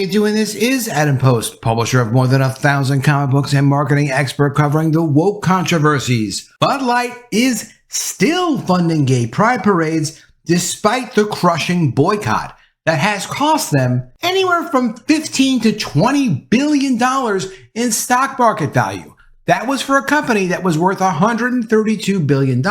appreciate doing this is Adam Post, publisher of more than 1,000 comic books and marketing expert covering the woke controversies. Bud Light is still funding gay pride parades despite the crushing boycott that has cost them anywhere from $15 to $20 billion in stock market value. That was for a company that was worth $132 billion,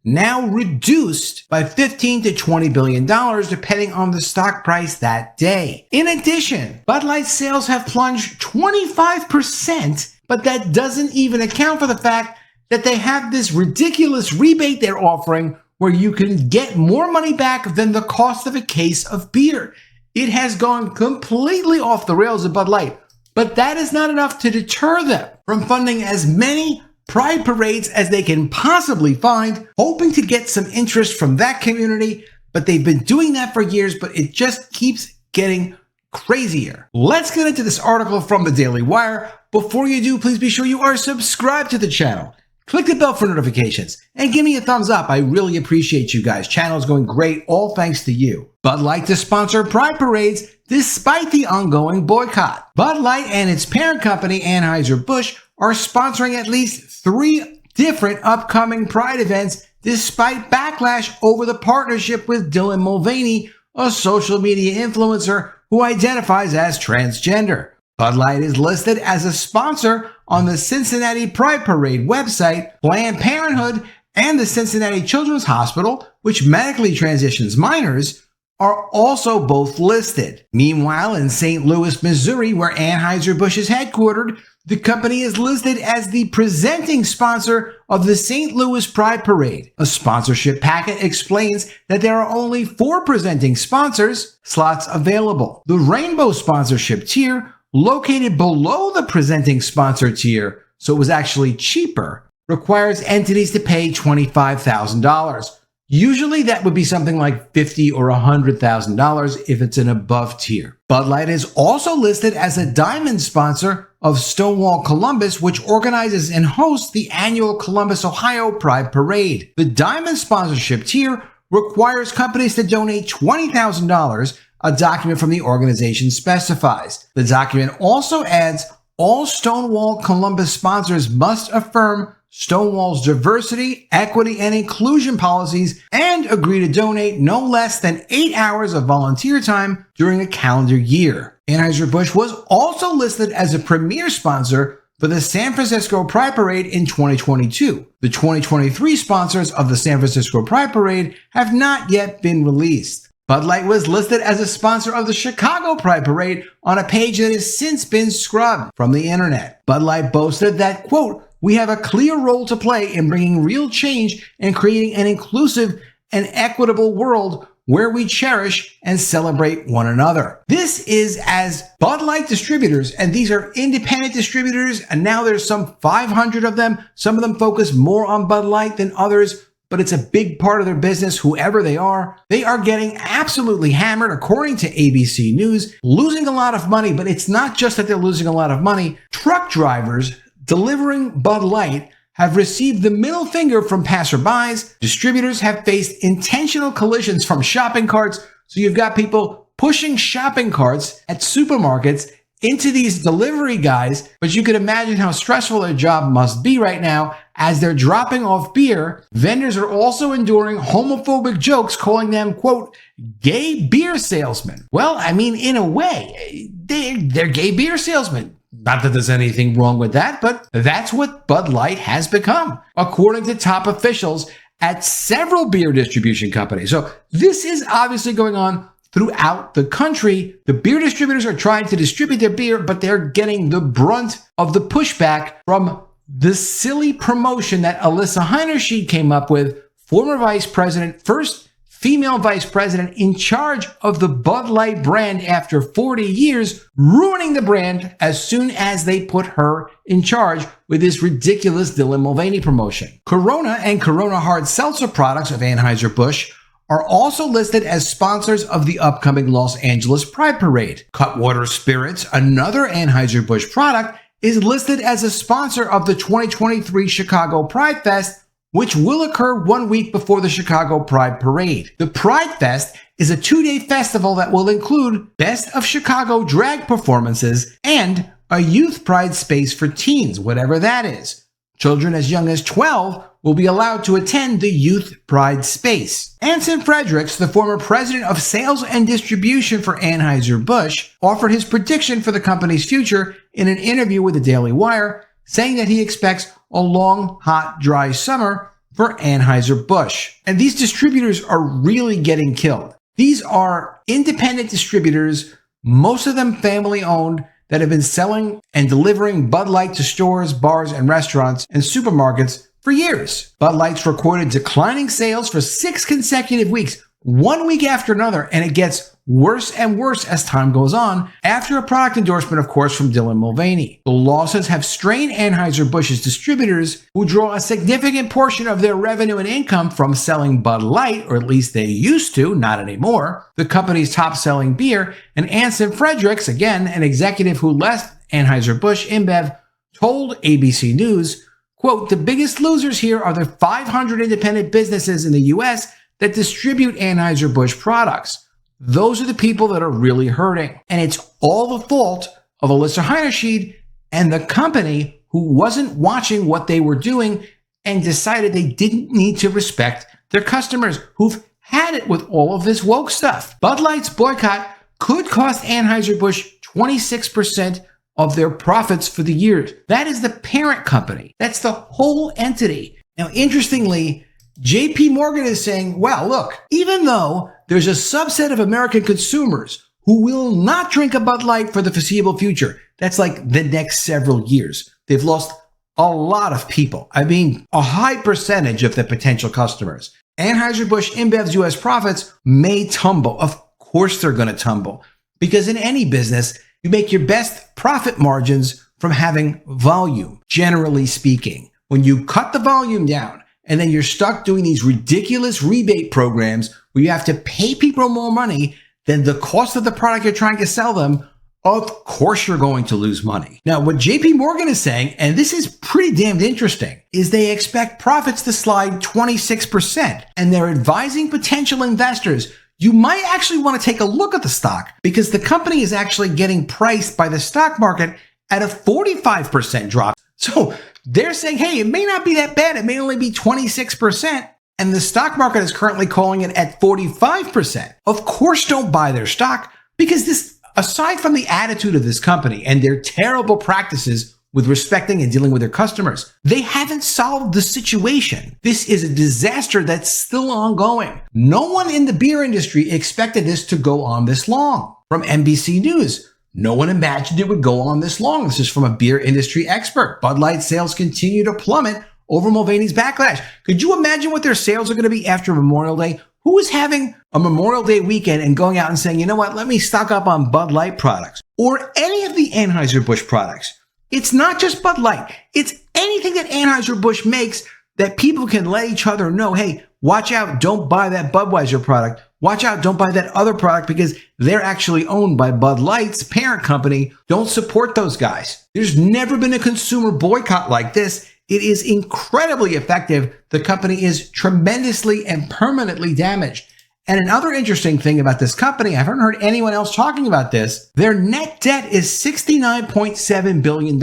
now reduced by $15 to $20 billion depending on the stock price that day. In addition, Bud Light sales have plunged 25%, but that doesn't even account for the fact that they have this ridiculous rebate they're offering where you can get more money back than the cost of a case of beer. It has gone completely off the rails at Bud Light, but that is not enough to deter them from funding as many pride parades as they can possibly find, hoping to get some interest from that community. But they've been doing that for years, but it just keeps getting crazier. Let's get into this article from the Daily Wire. Before you do, please be sure you are subscribed to the channel. Click the bell for notifications and give me a thumbs up. I really appreciate you guys. Channel is going great, all thanks to you. Bud Light to sponsor pride parades despite the ongoing boycott. Bud Light and its parent company, Anheuser-Busch, are sponsoring at least 3 different upcoming pride events despite backlash over the partnership with Dylan Mulvaney, a social media influencer who identifies as transgender. Bud Light is listed as a sponsor on the Cincinnati Pride Parade website. Planned Parenthood and the Cincinnati Children's Hospital, which medically transitions minors, are also both listed. Meanwhile, in St. Louis, Missouri, where Anheuser-Busch is headquartered, the company is listed as the presenting sponsor of the St. Louis Pride Parade. A sponsorship packet explains that there are only 4 presenting sponsors slots available. The Rainbow sponsorship tier, located below the presenting sponsor tier, so it was actually cheaper, requires entities to pay $25,000. Usually that would be something like $50,000 or $100,000 if it's an above tier. Bud Light is also listed as a diamond sponsor of Stonewall Columbus, which organizes and hosts the annual Columbus, Ohio Pride Parade. The diamond sponsorship tier requires companies to donate $20,000, a document from the organization specifies. The document also adds all Stonewall Columbus sponsors must affirm Stonewall's diversity, equity, and inclusion policies and agree to donate no less than 8 hours of volunteer time during a calendar year. Anheuser-Busch was also listed as a premier sponsor for the San Francisco Pride Parade in 2022. The 2023 sponsors of the San Francisco Pride Parade have not yet been released. Bud Light was listed as a sponsor of the Chicago Pride Parade on a page that has since been scrubbed from the internet. Bud Light boasted that, quote, "We have a clear role to play in bringing real change and creating an inclusive and equitable world where we cherish and celebrate one another." This is as Bud Light distributors, and these are independent distributors, and now there's some 500 of them. Some of them focus more on Bud Light than others, but it's a big part of their business, whoever they are. They are getting absolutely hammered, according to ABC News, losing a lot of money, but it's not just that they're losing a lot of money. Truck drivers delivering Bud Light have received the middle finger from passerbys. Distributors have faced intentional collisions from shopping carts. So you've got people pushing shopping carts at supermarkets into these delivery guys, but you can imagine how stressful their job must be right now as they're dropping off beer. Vendors are also enduring homophobic jokes, calling them, quote, "gay beer salesmen." Well, I mean, in a way, they're gay beer salesmen. Not that there's anything wrong with that, but that's what Bud Light has become, according to top officials at several beer distribution companies. So this is obviously going on throughout the country. The beer distributors are trying to distribute their beer, but they're getting the brunt of the pushback from the silly promotion that Alyssa Heinerschied came up with, former vice president, first female vice president in charge of the Bud Light brand after 40 years, ruining the brand as soon as they put her in charge with this ridiculous Dylan Mulvaney promotion. Corona and Corona Hard Seltzer products of Anheuser-Busch are also listed as sponsors of the upcoming Los Angeles Pride Parade. Cutwater Spirits, another Anheuser-Busch product, is listed as a sponsor of the 2023 Chicago Pride Fest, which will occur 1 week before the Chicago Pride Parade. The Pride Fest is a 2-day festival that will include Best of Chicago drag performances and a youth pride space for teens, whatever that is. Children as young as 12 will be allowed to attend the Youth Pride Space. Anson Fredericks, the former president of sales and distribution for Anheuser-Busch, offered his prediction for the company's future in an interview with the Daily Wire, saying that he expects a long, hot, dry summer for Anheuser-Busch. And these distributors are really getting killed. These are independent distributors, most of them family-owned, that have been selling and delivering Bud Light to stores, bars, and restaurants and supermarkets for years. Bud Light's recorded declining sales for 6 consecutive weeks, one week after another, and it gets worse and worse as time goes on, after a product endorsement, of course, from Dylan Mulvaney. The losses have strained Anheuser-Busch's distributors, who draw a significant portion of their revenue and income from selling Bud Light, or at least they used to, not anymore, the company's top-selling beer. And Anson Fredericks, again, an executive who left Anheuser-Busch InBev, told ABC News, quote, "The biggest losers here are the 500 independent businesses in the U.S. that distribute Anheuser-Busch products. Those are the people that are really hurting. And it's all the fault of Alyssa Heinerscheid and the company, who wasn't watching what they were doing and decided they didn't need to respect their customers who've had it with all of this woke stuff." Bud Light's boycott could cost Anheuser-Busch 26% of their profits for the year. That is the parent company. That's the whole entity. Now, interestingly, JP Morgan is saying, well, look, even though there's a subset of American consumers who will not drink a Bud Light for the foreseeable future, that's like the next several years, they've lost a lot of people. I mean, a high percentage of the potential customers. Anheuser-Busch InBev's U.S. profits may tumble. Of course they're going to tumble, because in any business, you make your best profit margins from having volume, generally speaking. When you cut the volume down, and then you're stuck doing these ridiculous rebate programs where you have to pay people more money than the cost of the product you're trying to sell them, of course you're going to lose money. Now, what JP Morgan is saying, and this is pretty damned interesting, is they expect profits to slide 26%. And they're advising potential investors, you might actually want to take a look at the stock, because the company is actually getting priced by the stock market at a 45% drop. So they're saying, hey, it may not be that bad. It may only be 26%. And the stock market is currently calling it at 45%. Of course, don't buy their stock, because this, aside from the attitude of this company and their terrible practices with respecting and dealing with their customers, they haven't solved the situation. This is a disaster that's still ongoing. No one in the beer industry expected this to go on this long. From NBC News, no one imagined it would go on this long. This is from a beer industry expert. Bud Light sales continue to plummet over Mulvaney's backlash. Could you imagine what their sales are going to be after Memorial Day? Who is having a Memorial Day weekend and going out and saying, you know what, let me stock up on Bud Light products or any of the Anheuser-Busch products? It's not just Bud Light. It's anything that Anheuser-Busch makes that people can let each other know, hey, watch out, don't buy that Budweiser product. Watch out, don't buy that other product, because they're actually owned by Bud Light's parent company. Don't support those guys. There's never been a consumer boycott like this. It is incredibly effective. The company is tremendously and permanently damaged. And another interesting thing about this company, I haven't heard anyone else talking about this, their net debt is $69.7 billion.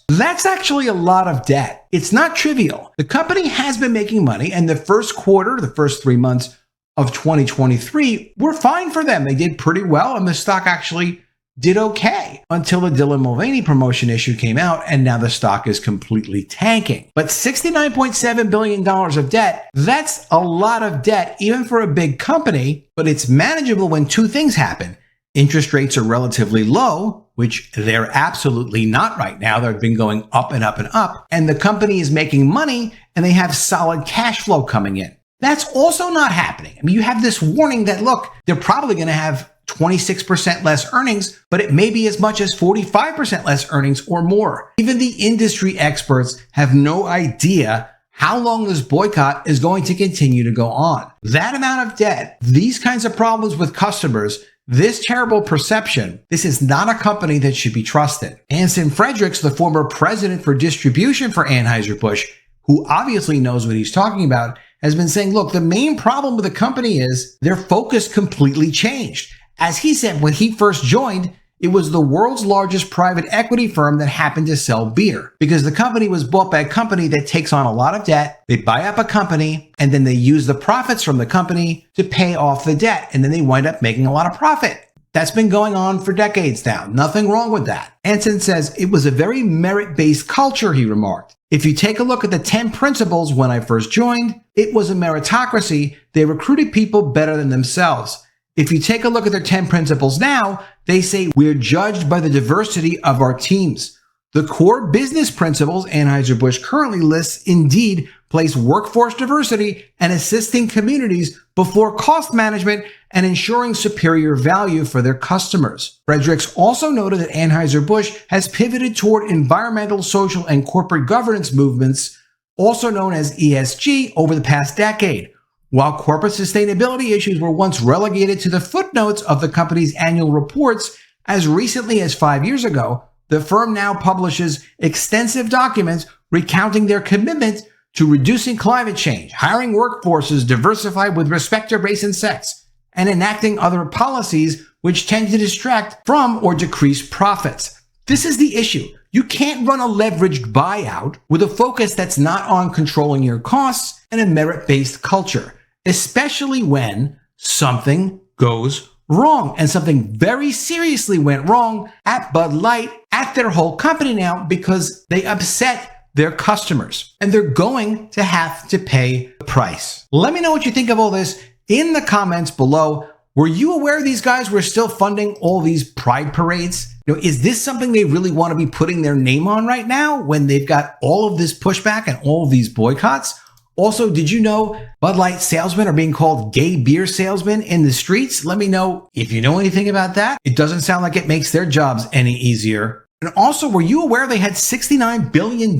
That's actually a lot of debt. It's not trivial. The company has been making money, and the first quarter, the first 3 months of 2023 were fine for them. They did pretty well, and the stock actually did okay until the Dylan Mulvaney promotion issue came out, and now the stock is completely tanking. But $69.7 billion of debt, that's a lot of debt, even for a big company, but it's manageable when two things happen. Interest rates are relatively low, which they're absolutely not right now. They've been going up and up and up, and the company is making money, and they have solid cash flow coming in. That's also not happening. I mean, you have this warning that, look, they're probably going to have 26% less earnings, but it may be as much as 45% less earnings or more. Even the industry experts have no idea how long this boycott is going to continue to go on. That amount of debt, these kinds of problems with customers, this terrible perception, this is not a company that should be trusted. Anson Fredericks, the former president for distribution for Anheuser-Busch, who obviously knows what he's talking about, has been saying, look, the main problem with the company is their focus completely changed. As he said, when he first joined, it was the world's largest private equity firm that happened to sell beer because the company was bought by a company that takes on a lot of debt. They buy up a company and then they use the profits from the company to pay off the debt. And then they wind up making a lot of profit. That's been going on for decades now. Nothing wrong with that. Anson says it was a very merit-based culture, he remarked. If you take a look at the 10 principles when I first joined, it was a meritocracy. They recruited people better than themselves. If you take a look at their 10 principles now, they say we're judged by the diversity of our teams. The core business principles Anheuser-Busch currently lists indeed place workforce diversity and assisting communities before cost management and ensuring superior value for their customers. Fredericks also noted that Anheuser-Busch has pivoted toward environmental, social, and corporate governance movements, also known as ESG, over the past decade. While corporate sustainability issues were once relegated to the footnotes of the company's annual reports, as recently as 5 years ago, the firm now publishes extensive documents recounting their commitment to reducing climate change, hiring workforces diversified with respect to race and sex, and enacting other policies which tend to distract from or decrease profits. This is the issue. You can't run a leveraged buyout with a focus that's not on controlling your costs and a merit-based culture, especially when something goes wrong. And something very seriously went wrong at Bud Light, at their whole company now, because they upset their customers. And they're going to have to pay the price. Let me know what you think of all this in the comments below. Were you aware these guys were still funding all these pride parades? Is this something they really want to be putting their name on right now when they've got all of this pushback and all of these boycotts? Also, did you know Bud Light salesmen are being called gay beer salesmen in the streets? Let me know if you know anything about that. It doesn't sound like it makes their jobs any easier. And also, were you aware they had $69 billion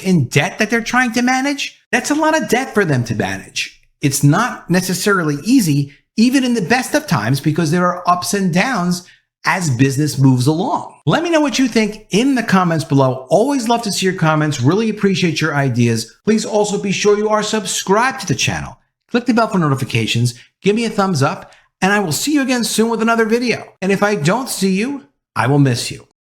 in debt that they're trying to manage? That's a lot of debt for them to manage. It's not necessarily easy, even in the best of times, because there are ups and downs as business moves along. Let me know what you think in the comments below. Always love to see your comments. Really appreciate your ideas. Please also be sure you are subscribed to the channel. Click the bell for notifications. Give me a thumbs up, and I will see you again soon with another video. And if I don't see you, I will miss you.